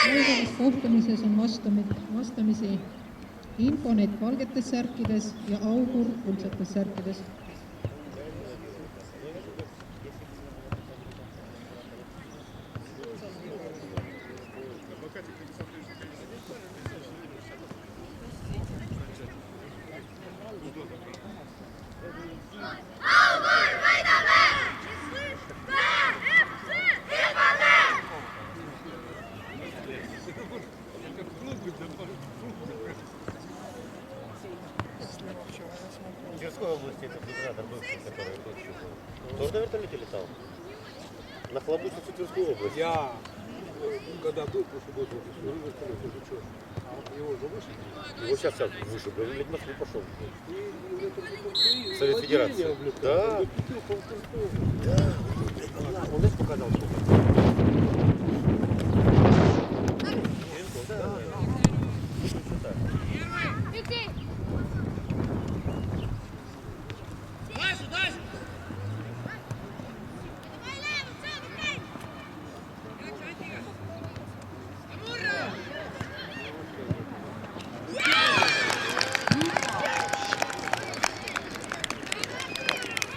Seuraavas kohtumises on vastamisi Infonet valgetes särkides ja Augur kuldsetes särkides. В Тверской области этот губернатор бывший, который тут был, тоже на вертолете летал? Нахлобучился в Тверскую область? Я, когда был, после года, на вертолете, уже что? Его же вышли? Его сейчас вышибли, в Москву пошел. Совет Федерации. Да. Да. Он здесь показал, что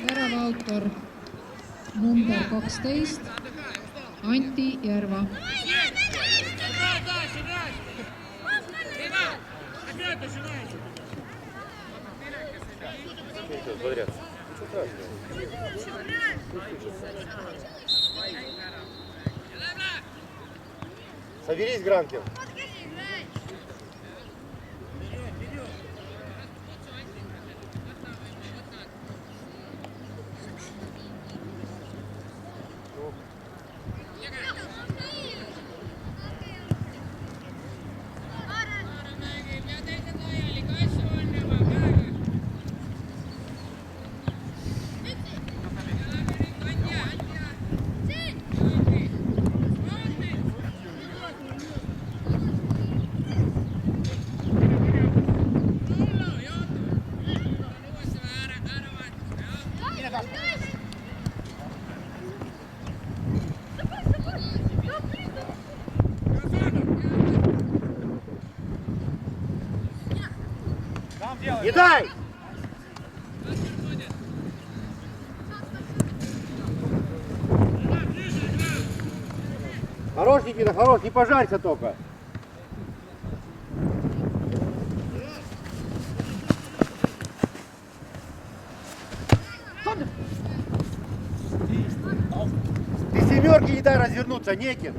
Värava autor number 12 Anti Järva. Соберись, Гранкин. Не дай! Хорош, Никита, хорош, не пожарься только. Ты семерки не дай развернуться, Некин.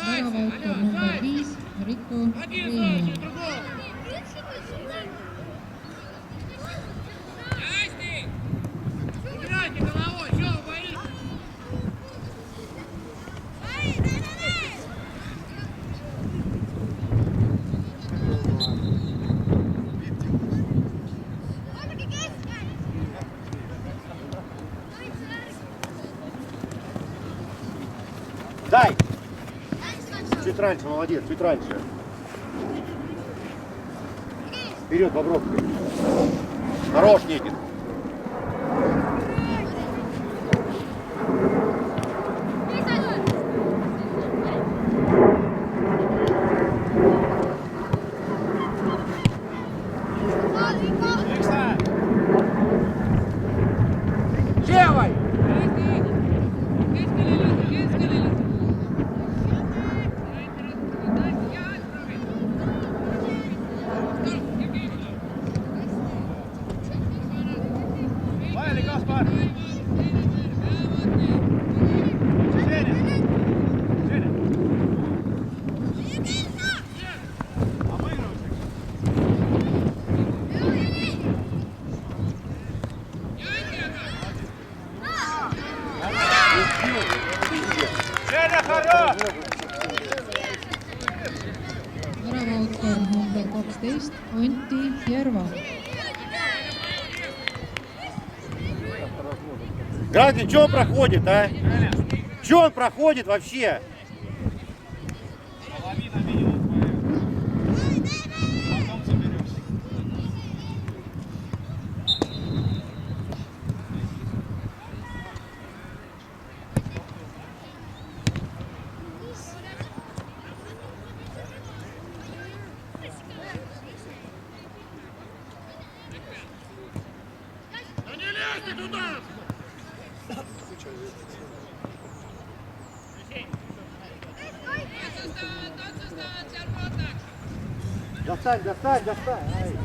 Värava autor number 5 Rico Reino. Дай! Чуть раньше, молодец, чуть раньше. Вперед, Бобровский. Хорош, Никит. Левой! Женя, хорош! 13, Anti Järva. Граждане, что он проходит, а? Что он проходит вообще? Достань, достань, достань. Ай.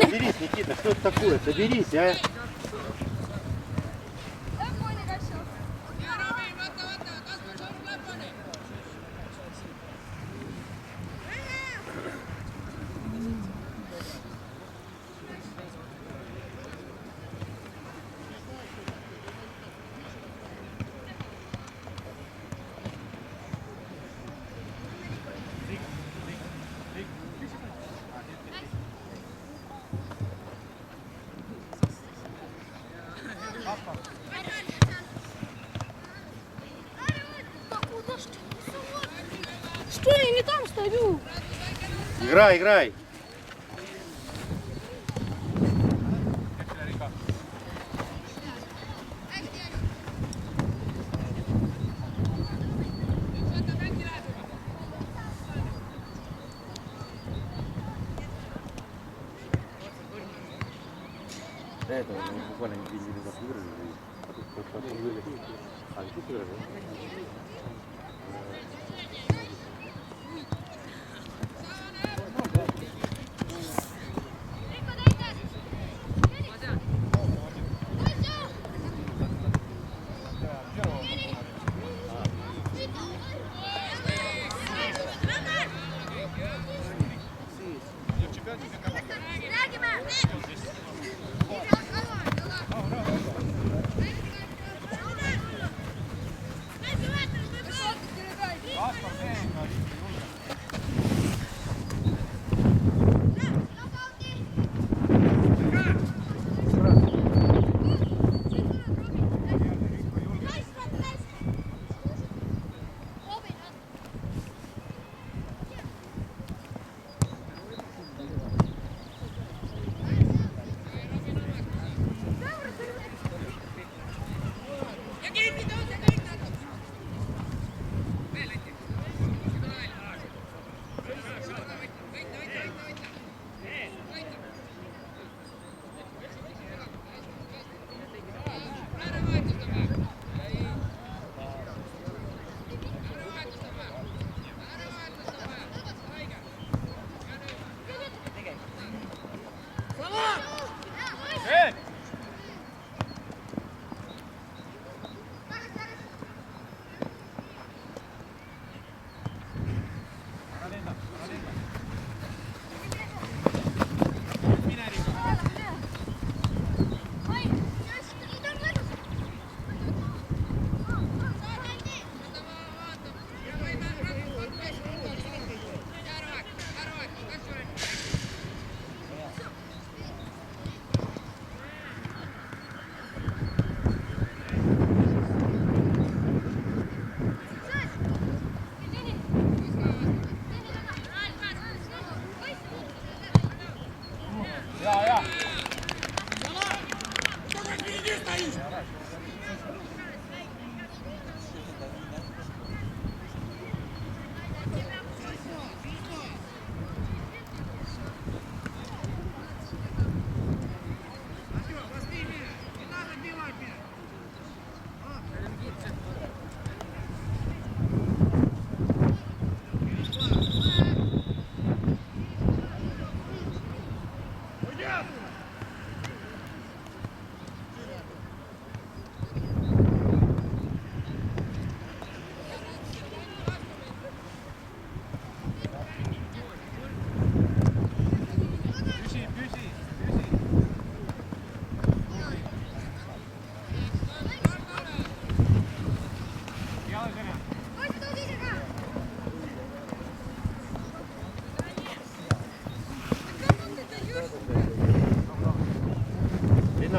Соберись, Никита, что это такое? Соберись, а? Что я не там стою? Играй, играй. До этого мы буквально недели назад выиграли, а тут подплыли. А тут выиграли?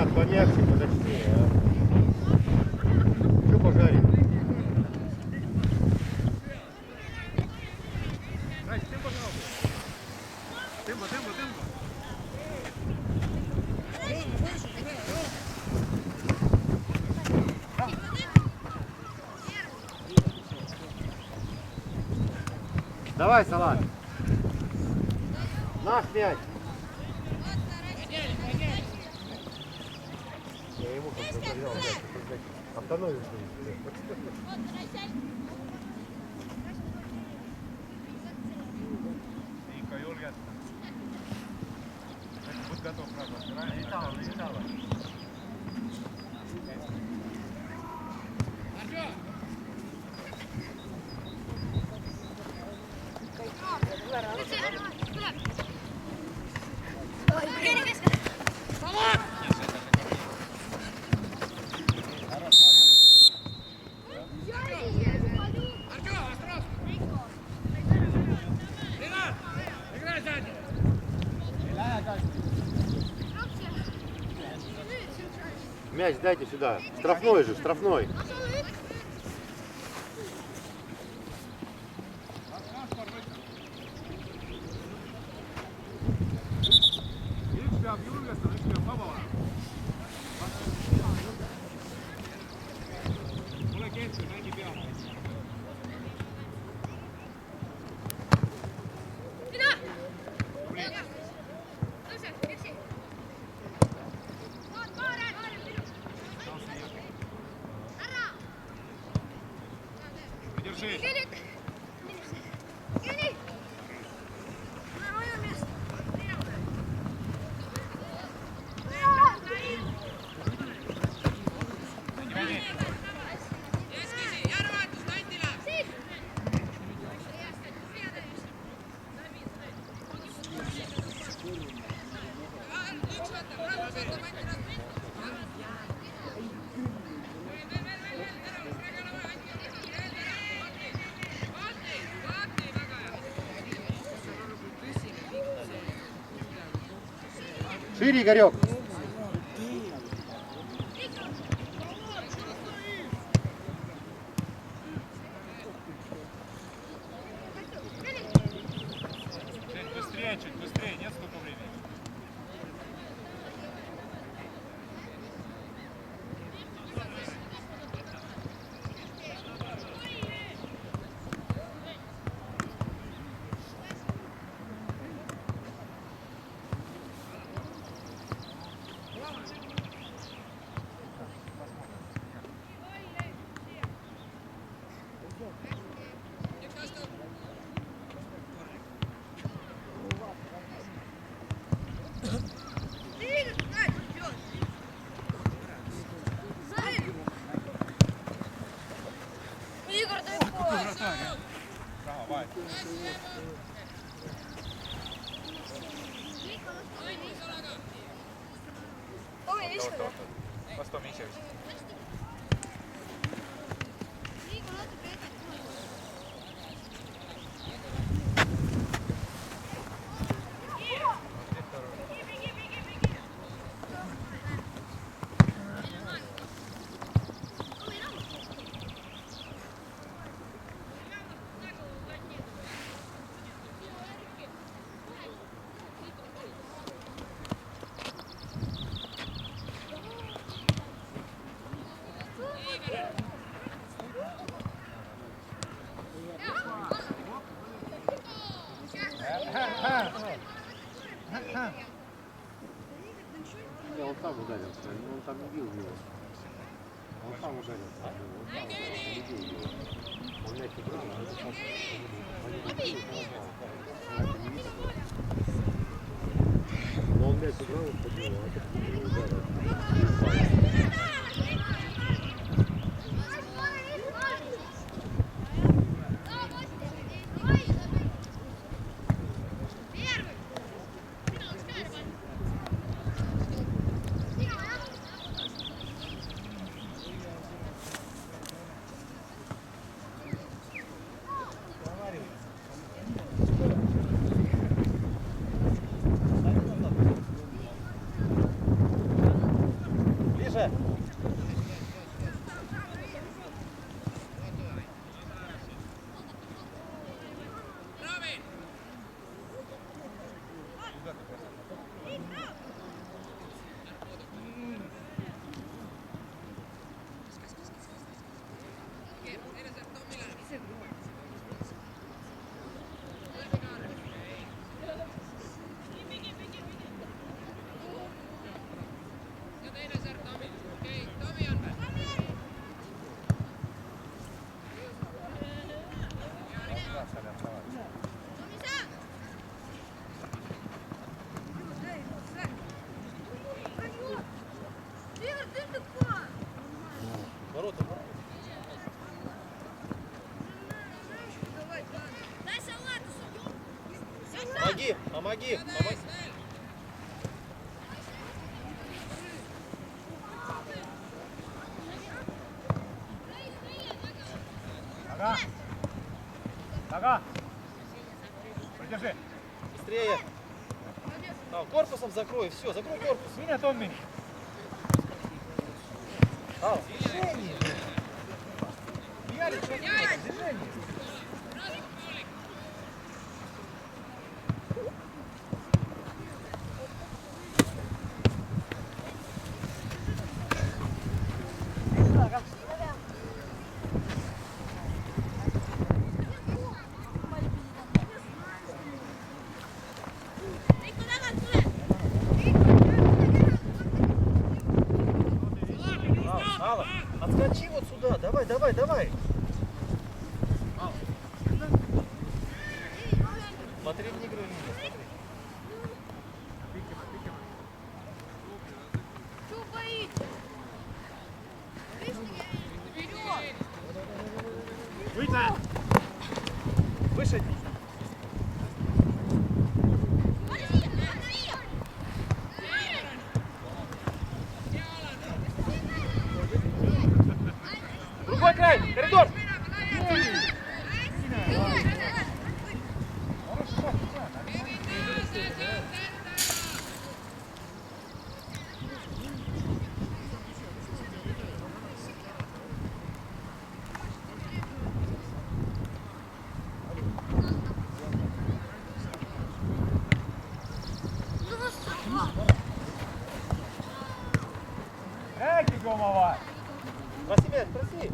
Ренат, помягче, подожди, а. Что пожарить? Райс, темпо, пожалуйста. Темпо. Давай, Салат. Наш мяч. Я ему как заставлял мяч. Автономию. Инка, Юлья. Будь готов сразу. Налетала. Мяч дайте сюда. Штрафной же, штрафной. Шире, Игорек. Чуть быстрее, нет столько времени. Игорь, далеко. Давай. Ой, видишь, когда? По 100 Мичевич. Не, он сам ударился, он там не бил его. Он сам ударился. Он сам не бил его. Он мяч убрал, а это сам. Но он мяч убрал, он побил, а это не ударил. Ворота. Дай салату, Помоги, помоги, помоги. Ага. Ага. Придержи. Быстрее. Там, корпусом закрой, все, закрой корпус. Меня, Томми. Движение. Ярик, движение. Алла, отскочи вот сюда, давай, давай, давай. Смотри в игру, смотри. Чего боитесь? Вперед! Выйти. Выше. Другой край, коридор. Эки, Гомова. Проси мяч, проси.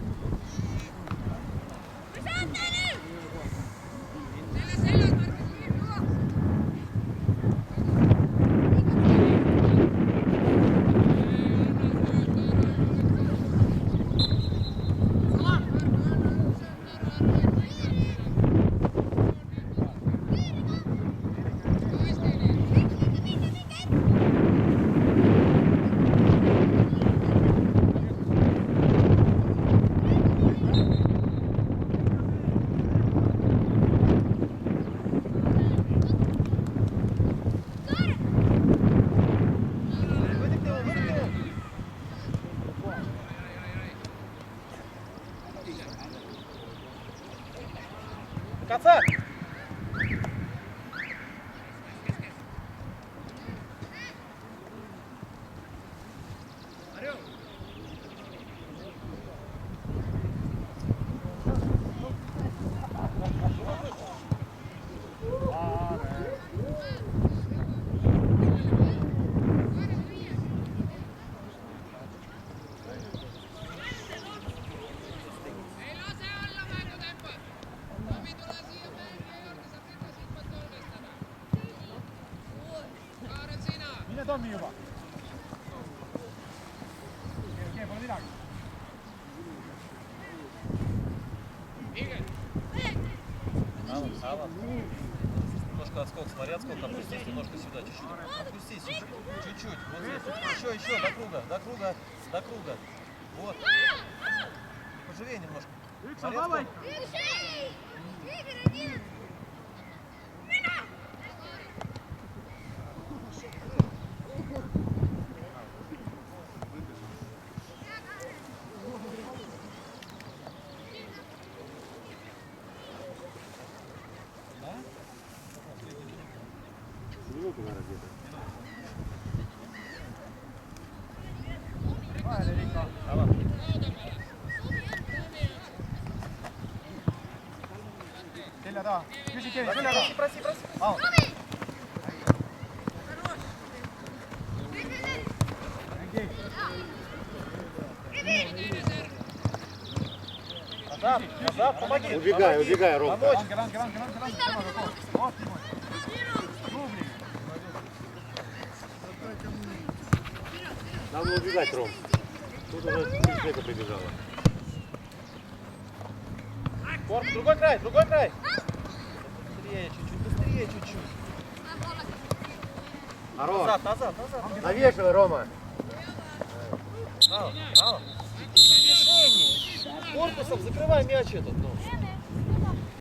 Кацак! Minä Tommi juba. Okei, pole midagi. Алла. Немножко отскок, смотри, отскок, опустись немножко сюда, чуть-чуть. Опустись чуть-чуть, чуть-чуть. Вот здесь. Еще, до круга, до круга, до круга. Вот. Поживее немножко. Смотри, отскок. Минуту, наверное, где-то. Vahele, Riiko. Алла. Selja taha. Küsi Kevin, selja taha. Проси. Au. Назад, назад, помоги. Убегай, убегай, Ромка. Помочь. Надо убегать, Ром. Тут уже 3 человека прибежало. Корм, другой край, другой край. Быстрее чуть-чуть. Хорош. Назад, назад, назад. Навешивай, Рома. Движение. Корпусом закрывай мяч этот. Ну.